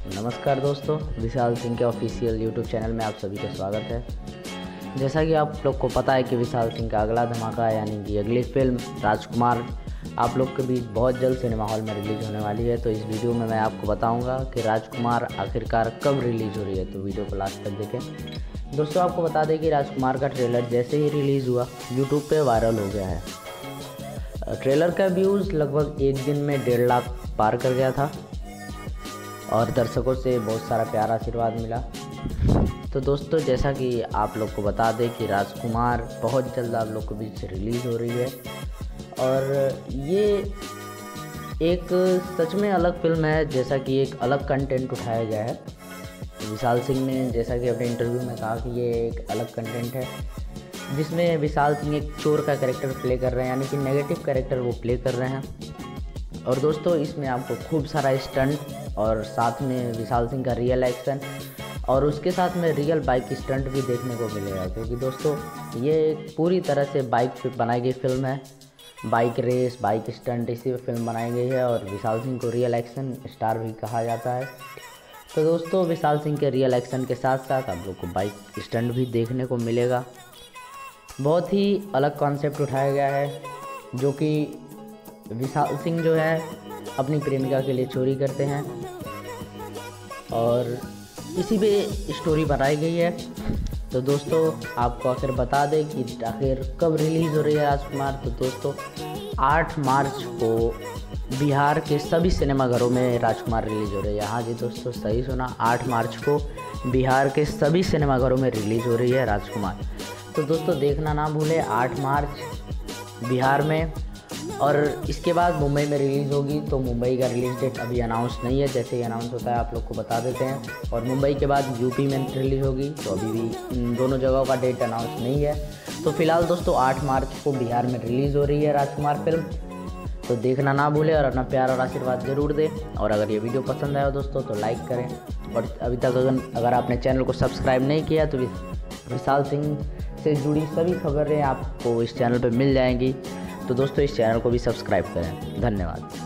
नमस्कार दोस्तों, विशाल सिंह के ऑफिशियल यूट्यूब चैनल में आप सभी का स्वागत है। जैसा कि आप लोग को पता है कि विशाल सिंह का अगला धमाका यानी कि अगली फिल्म राजकुमार आप लोग के बीच बहुत जल्द सिनेमा हॉल में रिलीज़ होने वाली है। तो इस वीडियो में मैं आपको बताऊंगा कि राजकुमार आखिरकार कब रिलीज़ हो रही है, तो वीडियो को लास्ट तक देखें। दोस्तों आपको बता दें कि राजकुमार का ट्रेलर जैसे ही रिलीज़ हुआ यूट्यूब पर वायरल हो गया है। ट्रेलर का व्यूज़ लगभग एक दिन में 1.5 लाख पार कर गया था और दर्शकों से बहुत सारा प्यार आशीर्वाद मिला। तो दोस्तों जैसा कि आप लोग को बता दें कि राजकुमार बहुत जल्द आप लोग के बीच से रिलीज़ हो रही है और ये एक सच में अलग फिल्म है। जैसा कि एक अलग कंटेंट उठाया गया है। विशाल सिंह ने जैसा कि अपने इंटरव्यू में कहा कि ये एक अलग कंटेंट है जिसमें विशाल सिंह एक चोर का कैरेक्टर प्ले कर रहे हैं, यानी कि नेगेटिव कैरेक्टर वो प्ले कर रहे हैं। और दोस्तों इसमें आपको खूब सारा स्टंट और साथ में विशाल सिंह का रियल एक्शन और उसके साथ में रियल बाइक स्टंट भी देखने को मिलेगा, क्योंकि दोस्तों ये एक पूरी तरह से बाइक पे बनाई गई फिल्म है। बाइक रेस, बाइक स्टंट इसी पे फिल्म बनाई गई है और विशाल सिंह को रियल एक्शन स्टार भी कहा जाता है। तो दोस्तों विशाल सिंह के रियल एक्शन के साथ साथ आप लोग को बाइक स्टंट भी देखने को मिलेगा। बहुत ही अलग कॉन्सेप्ट उठाया गया है, जो कि विशाल सिंह जो है अपनी प्रेमिका के लिए चोरी करते हैं और इसी पे स्टोरी बनाई गई है। तो दोस्तों आपको आखिर बता दें कि आखिर कब रिलीज़ हो रही है राजकुमार। तो दोस्तों 8 मार्च को बिहार के सभी सिनेमाघरों में राजकुमार रिलीज़ हो रही है। हाँ जी दोस्तों, सही सुना, 8 मार्च को बिहार के सभी सिनेमाघरों में रिलीज़ हो रही है राजकुमार। तो दोस्तों देखना ना भूलें, 8 मार्च बिहार में, और इसके बाद मुंबई में रिलीज़ होगी। तो मुंबई का रिलीज़ डेट अभी अनाउंस नहीं है, जैसे ही अनाउंस होता है आप लोग को बता देते हैं। और मुंबई के बाद यूपी में रिलीज़ होगी, तो अभी भी इन दोनों जगहों का डेट अनाउंस नहीं है। तो फिलहाल दोस्तों 8 मार्च को बिहार में रिलीज़ हो रही है राजकुमार फिल्म। तो देखना ना भूलें और अपना प्यार और आशीर्वाद ज़रूर दें। और अगर ये वीडियो पसंद आया हो दोस्तों तो लाइक करें, और अभी तक अगर आपने चैनल को सब्सक्राइब नहीं किया तो विशाल सिंह से जुड़ी सभी खबरें आपको इस चैनल पर मिल जाएंगी। तो दोस्तों इस चैनल को भी सब्सक्राइब करें। धन्यवाद।